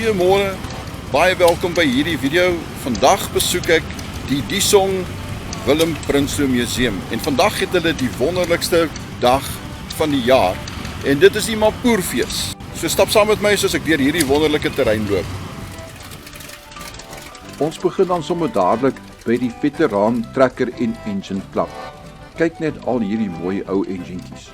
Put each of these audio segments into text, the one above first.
Goeiemôre, baie welkom by hierdie video. Vandag besoek ek die Disong Willem Prinsloo Museum en vandag het hulle die wonderlikste dag van die jaar en dit is die Mapoerfees. So stap saam met my soos ek deur hierdie wonderlike terrein loop. Ons begin dan sommer dadelik by die Veteraan Trekker en Engine Club. Kyk net al hierdie mooi ou engientjies.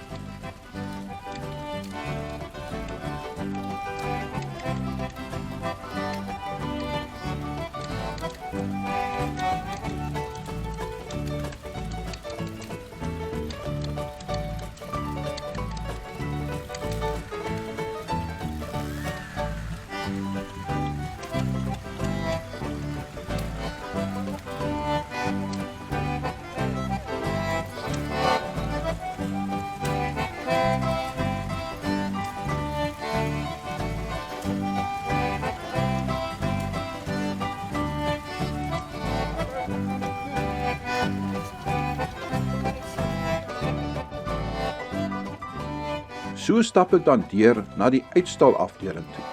So stap ek dan deur na die uitstalafdeling toe.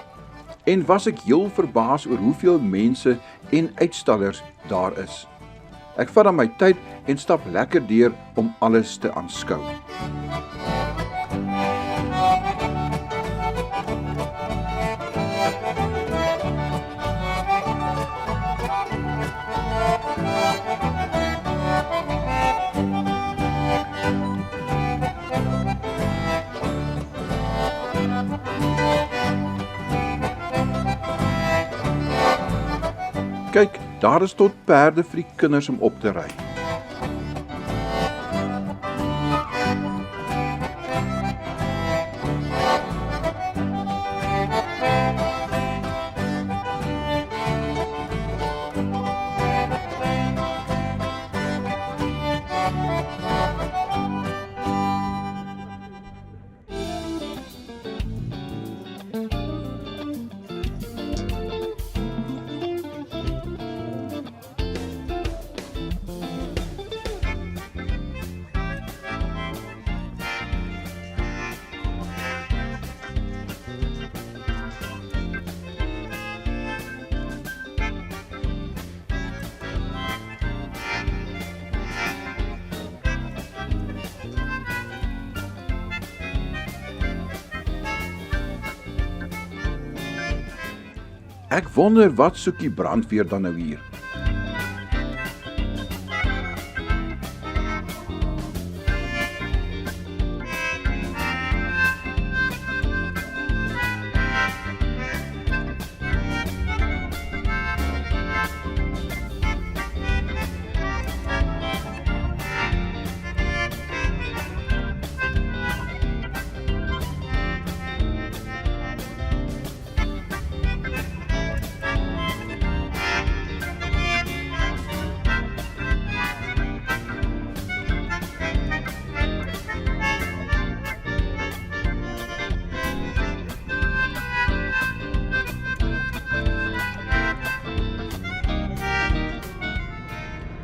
En was ek heel verbaas oor hoeveel mense en uitstallers daar is. Ek vat dan my tyd en stap lekker deur om alles te aanskou. Kyk, daar is tot perde vir die kinders om op te ry. Ek wonder wat soek die brandweer dan nou hier?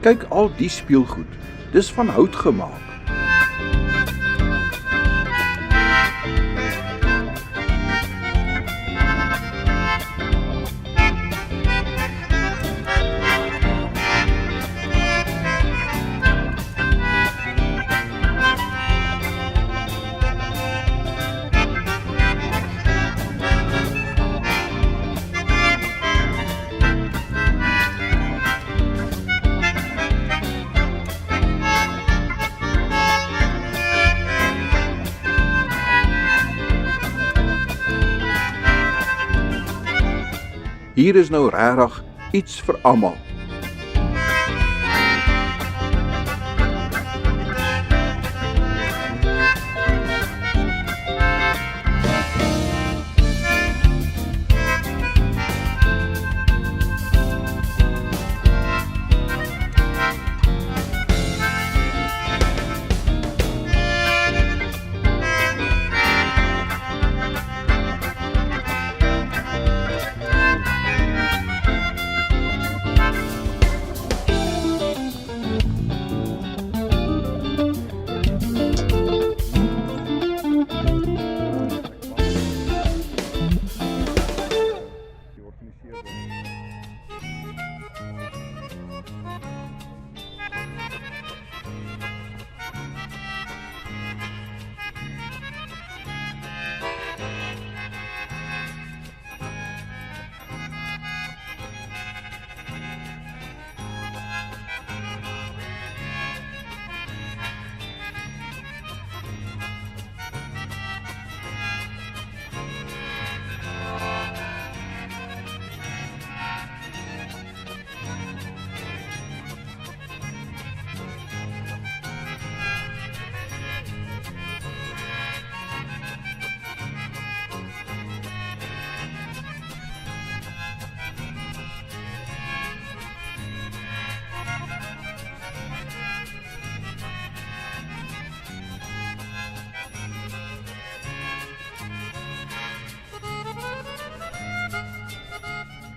Kyk al die speelgoed, dis van hout gemaak. Hier is nou regtig iets vir almal.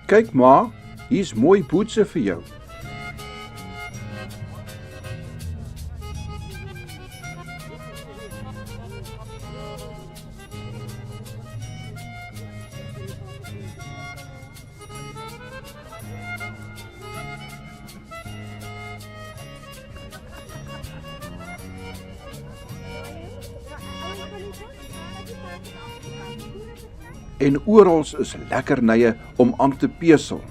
Kyk ma, hier's mooi boetse vir jou. En oral is lekkernye om aan te pesel.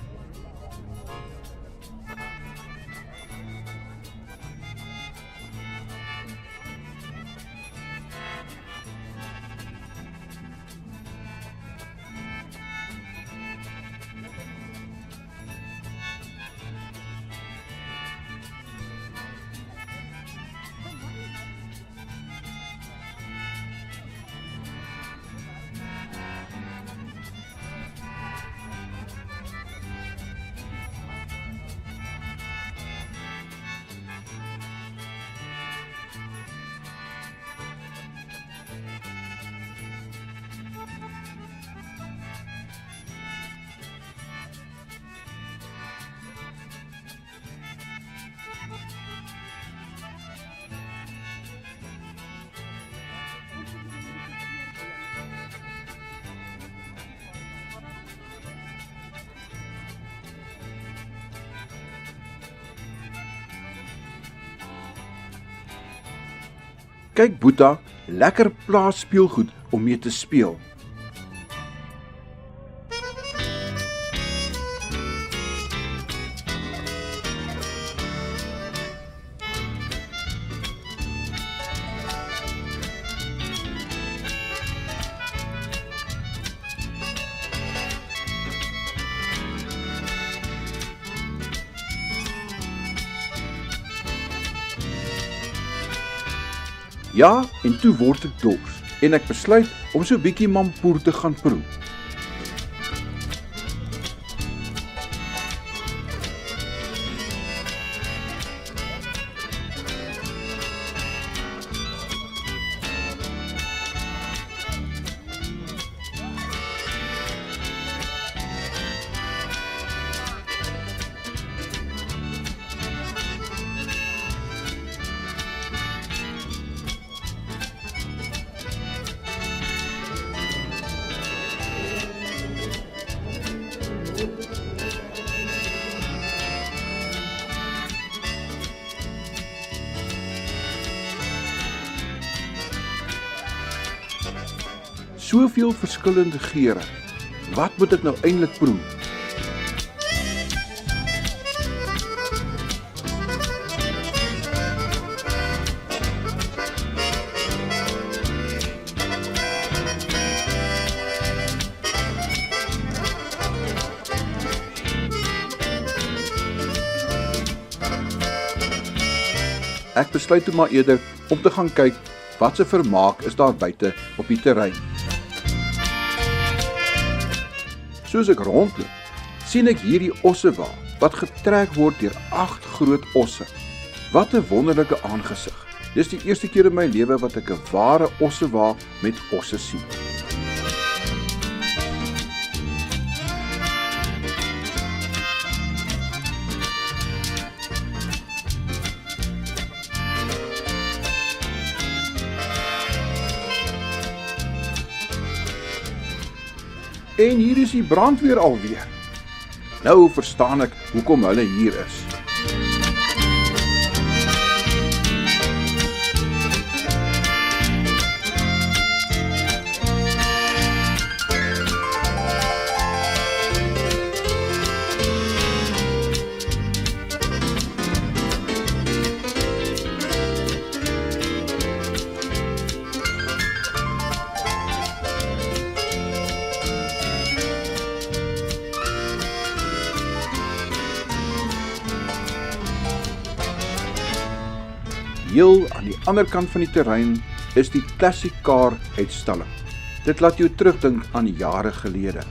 Kyk Boeta, lekker plaas speelgoed om mee te speel. Ja, en toe word ek dors en ek besluit om so bietjie mampoer te gaan proe. Soveel verskillende geure. Wat moet ek nou eintlik proe? Ek besluit toe maar eerder om te gaan kyk wat se vermaak is daar buite op die terrein. Soos ek rondloop, sien ek hierdie ossewa wat getrek word deur 8 groot osse. Wat 'n wonderlike aangesig. Dis die eerste keer in my lewe wat ek 'n ware ossewa met osse sien. En hier is die brandweer alweer. Nou verstaan ek hoekom hulle hier is. Heel aan die ander kant van die terrein is die Classic Car uitstalling. Dit laat jou terugdink aan jare gelede.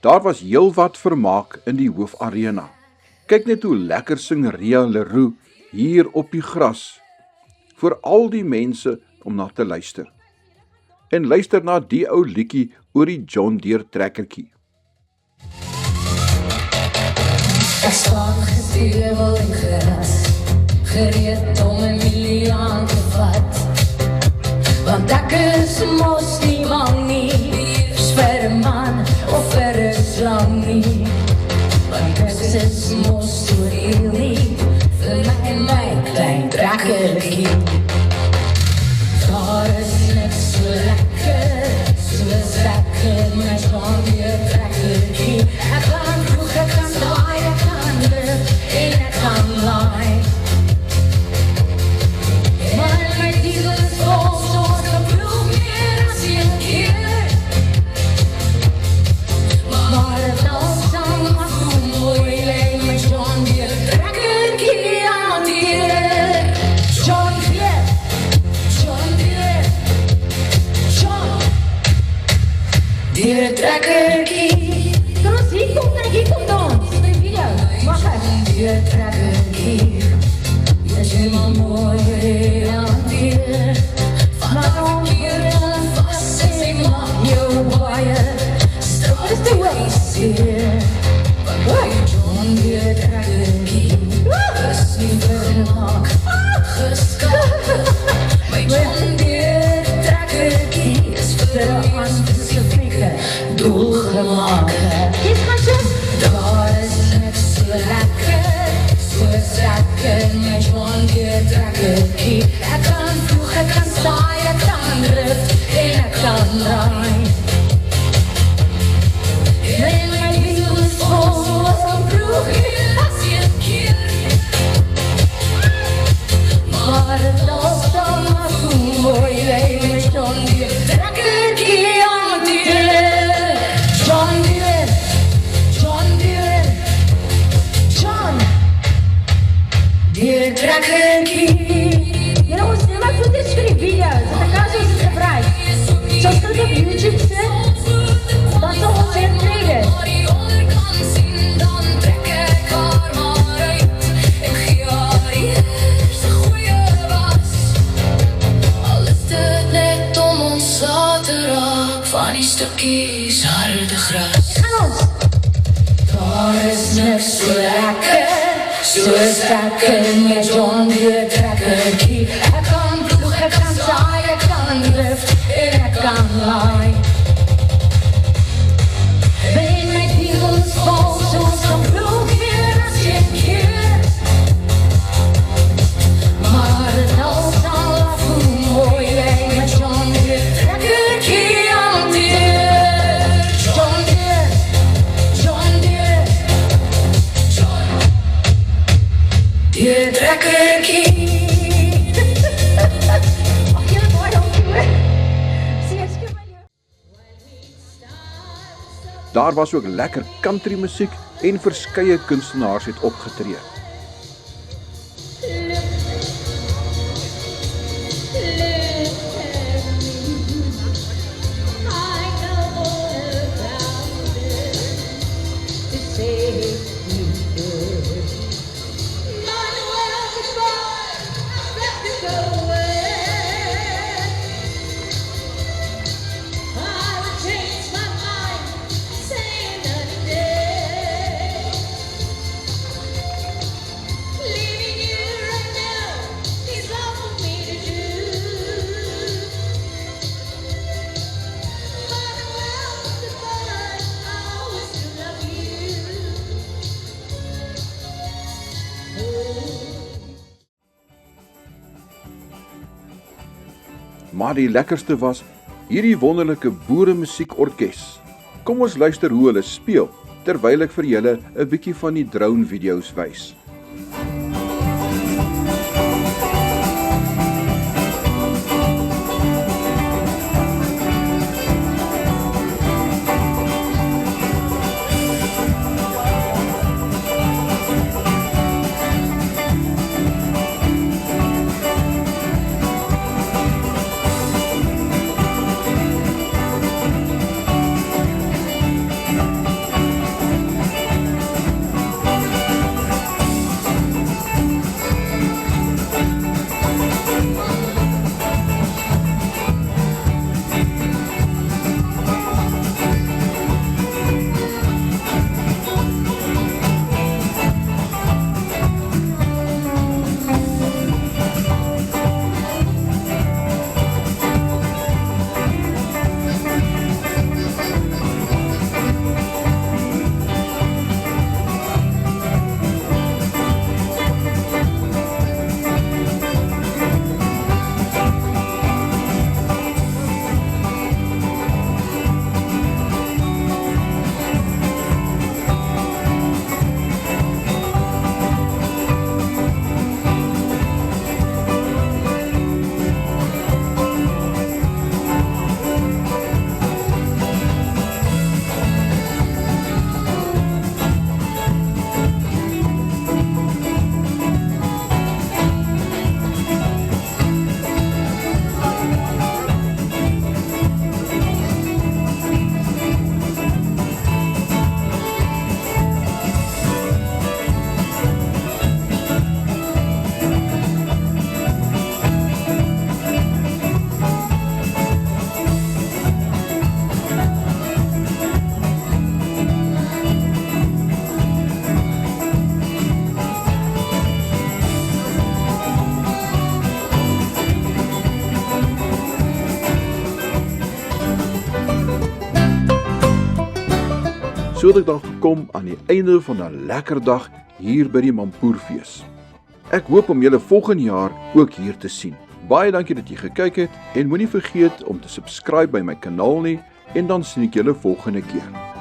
Daar was heelwat vermaak in die hoofarena. Kyk net hoe lekker sing Ria Leroux hier op die gras, vir al die mense om na te luister. En luister na die ou liedjie oor die John Deere trekkertjie. Ek staan gestewel in gras, gereed om 'n milie aan te vat. Want ek is mos nie bang nie, vir 'n man of vir 'n slang nie. Want ek is mos so heel nie, vir my en my klein trekkertjie. Daar is niks so lekker, soos ek in my John Deere trekkertjie. Ek kan vroeg, ek kan draai, ek kan druk en ek kan laai. Maar my diesel is vol, soos 'n ploeg meer as een keer. Maar het langzaam maar hoe mooi lê my John Deere trekkertjie aan die John Deere, John Deere, John Deere trekkertjie. Kan ons hier kom dans, in die video, mag ek? John Deere trekkertjie, jy is helemaal mooi aan die maar ongeveer vast en mag jou baie wat is die wees hier? My John Deere trekkertjie is nie vermaak geskap. My John Deere trekkertjie is vir 'n spesifieke doel gemaak. Hier gaan sy. Daar is niks so lekker, soos ek in my John Deere trekkertjie. Ek kan vroeg, ek kan saai, ek kan druk en ek kan draai. En my diesel is vol, soos 'n ploeg meer as een keer. Maar het los dan maar hoe mooi lê my John Deere trekkertjie aan die John Deere, John Deere, John Deere trekkertjie. Jy nou ons neem maar footage vir die video's, want ek kan soos het gebruik. So as dit op YouTube sit, dan sal ons het treden. Van die stukkies harde gras. Gaan ons. Daar is niks so lekker, soos ek in my John Deere trekkertjie. Ek kan ploeg, ek kan saai, ek kan lift en ek kan laai. Ben my diesel is vol, soos 'n ploeg meer as een keer. Maar het alles al af hoe mooi lê my John Deere trekkertjie aan die John Deere, John Deere, John Deere trekkertjie. Ag, jy mooi dankie. Sien ek skep my jou. Daar was ook lekker country musiek en verskeie kunstenaars het opgetree. Maar die lekkerste was hierdie wonderlike boere musiekorkes. Kom ons luister hoe hulle speel, terwyl ek vir julle 'n bietjie van die drone video's wys. So het ek dan gekom aan die einde van 'n lekker dag hier by die Mampoerfees. Ek hoop om julle volgende jaar ook hier te sien. Baie dankie dat jy gekyk het en moenie vergeet om te subscribe by my kanaal nie en dan sien ek julle volgende keer.